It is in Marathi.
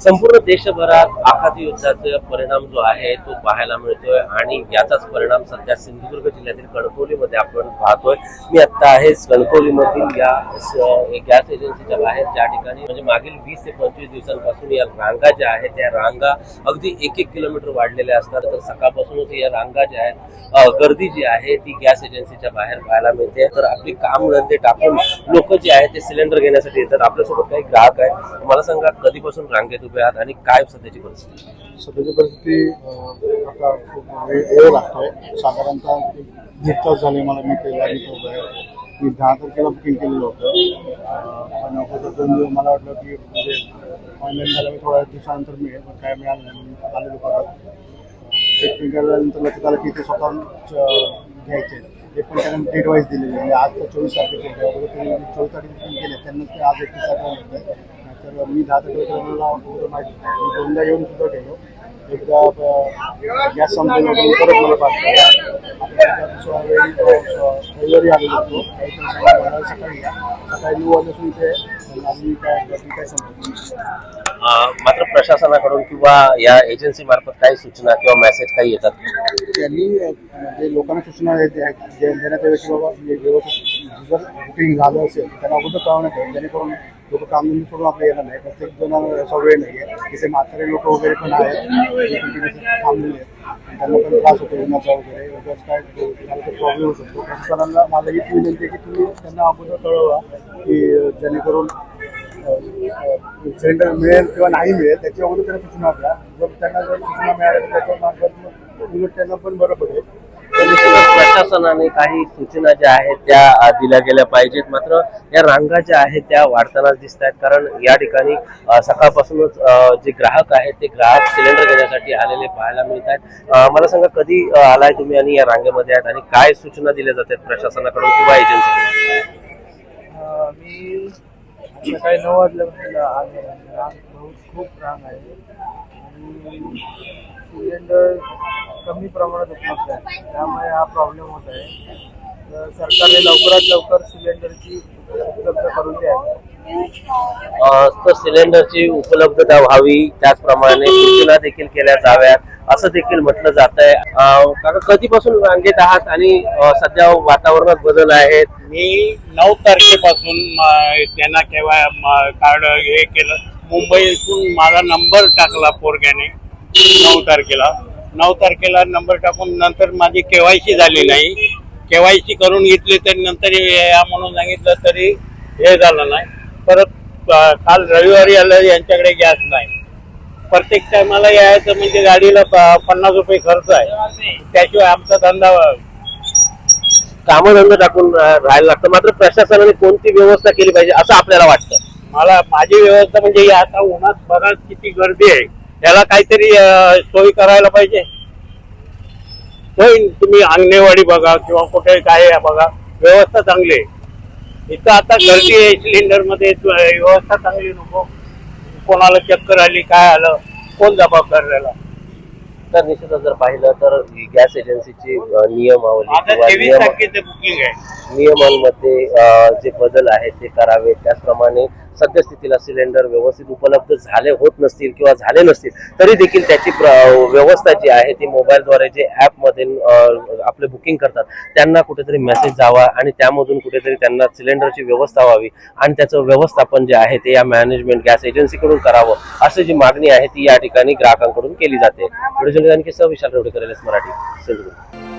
संपूर्ण देशभरात आखाती युद्धाचा परिणाम जो आहे तो पाहायला मिळतोय आणि याचाच परिणाम सध्या सिंधुदुर्ग जिल्ह्यातील कणकवलीमध्ये आपण पाहतोय। मी आता आहे कणकवलीमधील या गॅस एजन्सीच्या बाहेर, ज्या ठिकाणी म्हणजे मागील 20 ते 25 दिवसांपासून या रांगा ज्या आहेत त्या रांगा अगदी 1-1 किलोमीटर वाढलेल्या असतात। तर सकाळपासूनच या रांगा ज्या आहेत, गर्दी जी आहे ती गॅस एजन्सीच्या बाहेर पाहायला मिळते। तर आपली काम धंदे टाकून लोक जे आहेत ते सिलेंडर घेण्यासाठी येतात। आपल्यासोबत काही ग्राहक आहेत, मला सांगा कधीपासून रांगेत उभे आहात आणि काय सध्याची परिस्थिती? सध्याची परिस्थिती आता खूप वेळ लागतोय। साधारणतः 1 तास झाले मला मी 10 तारखेला बुकिंग केलेलं होतं, पण अगोदर मला वाटलं की म्हणजे ऑनलाईन झालं मी थोड्या दिवसानंतर मिळेल, पण काय मिळालं नाही। मी आलेलो परत चेकिंग केल्यानंतर लक्षात आलं की ते स्वतः घ्यायचे, ते पण त्यांना डेट वाईज दिलेले म्हणजे आज 24 तारखेचे अगोदर 24 तारखेला केले, त्यांना ते आज 31 तारखेला मिळतं। तर मी 10 तारखेला मला अगोदर माहिती मी 2दा येऊन सुद्धा गेलो, एकदा गॅस संपल्यानंतर परत मला रविवारी आलेलो होतो, सकाळी 9 वाजल्यापासून ते अजून काय संपलं। मात्र प्रशासनाकडून किंवा या एजन्सी मार्फत काही सूचना किंवा मेसेज काही येतात? त्यांनी म्हणजे लोकांना सूचना देण्यात यावी की बाबा व्यवस्थित जर बुकिंग झालं असेल त्यांना अगोदर कळवण्यात यावं, जेणेकरून लोक कामधंदे सोडून आपल्या येणार नाही। प्रत्येक जणांना असा वेळ नाही आहे, तिथे म्हातारे लोक वगैरे पण आहेत, थांबलेले आहेत, त्यांना पण त्रास होतो उन्हाचा वगैरे, उगाच काय प्रॉब्लेम होऊ शकतो। प्रशासनाला माझा हीच विनंती आहे की तुम्ही त्यांना अगोदर कळवा की जेणेकरून सिलेंडर मिळेल किंवा नाही मिळेल त्याची अगोदर त्यांना सूचना द्या। जर सूचना मिळाल्या तर त्याच्या मार्फत उलट त्यांना पण बरं पडेल। प्रशासनाने काही सूचना ज्या आहेत त्या दिल्या गेल्या पाहिजेत। मात्र या रांगा ज्या आहेत त्या वाढतानाच दिसत आहेत, कारण या ठिकाणी सकाळपासूनच जे ग्राहक आहेत ते ग्राहक सिलेंडर घेण्यासाठी आलेले पाहायला मिळत आहेत। मला सांगा कधी आलाय तुम्ही आणि या रांगेमध्ये आहेत आणि काय सूचना दिल्या जातात प्रशासनाकडून किंवा एजन्सीकडून? मी सकाळी 9 वाजल्यापासून खूप रांग आहे आणि सिलेंडर कमी प्रमाणात उपलब्ध आहे, त्यामुळे हा प्रॉब्लेम होत आहे। तर सरकारने लवकरात लवकर सिलेंडरची उपलब्ध करून द्यावी। तर सिलेंडरची उपलब्धता व्हावी, त्याचप्रमाणे सूचना देखील केल्या जाव्यात असं देखील म्हटलं जात आहे। कारण कधीपासून रांगेत आहात आणि सध्या वातावरणात बदल आहेत? मी 9 तारखेपासून त्यांना केव्हा कार्ड हे केलं, मुंबईतून माझा नंबर टाकला पोरग्याने 9 तारखेला नंबर टाकून नंतर माझी केवायसी झाली नाही, केवायसी करून घेतली तरी नंतर या म्हणून सांगितलं तरी हे झालं नाही। परत काल रविवारी आलं, यांच्याकडे गॅस नाही। प्रत्येक टायमाला यायचं म्हणजे गाडीला 50 रुपये खर्च आहे, त्याशिवाय आमचा धंदा कामधंदा टाकून राहायला लागतं। मात्र प्रशासनाने कोणती व्यवस्था केली पाहिजे असं आपल्याला वाटतं? माझी व्यवस्था म्हणजे आता उन्हात बघा किती गर्दी आहे, याला काहीतरी सोय करायला पाहिजे। तुम्ही अंगणेवाडी बघा किंवा कुठे काय बघा, व्यवस्था चांगली आहे। इथं आता गर्दी आहे सिलेंडर मध्ये, व्यवस्था चांगली नको, कोणाला चक्कर आली काय आलं कोण जबाबदार राहिला? तर निश्चितच जर पाहिलं तर गॅस एजन्सीची नियमावली आता 23 तारखेचं बुकिंग आहे, नियमांमध्ये जे बदल आहेत ते करावे। त्याचप्रमाणे सद्यस्थितीला सिलेंडर व्यवस्थित उपलब्ध झाले होत नसतील किंवा झाले नसतील तरी देखील त्याची व्यवस्था जी आहे ती मोबाईलद्वारे जे ॲपमध्ये आपले बुकिंग करतात त्यांना कुठेतरी मेसेज जावा आणि त्यामधून कुठेतरी त्यांना सिलेंडरची व्यवस्था व्हावी आणि त्याचं व्यवस्थापन जे आहे ते या मॅनेजमेंट गॅस एजन्सीकडून करावं अशी जी मागणी आहे ती या ठिकाणी ग्राहकांकडून केली जाते। व्हिडिओ जर्नलिस्ट विशाल रेवडेकर, मराठी, सिंधुदुर्ग।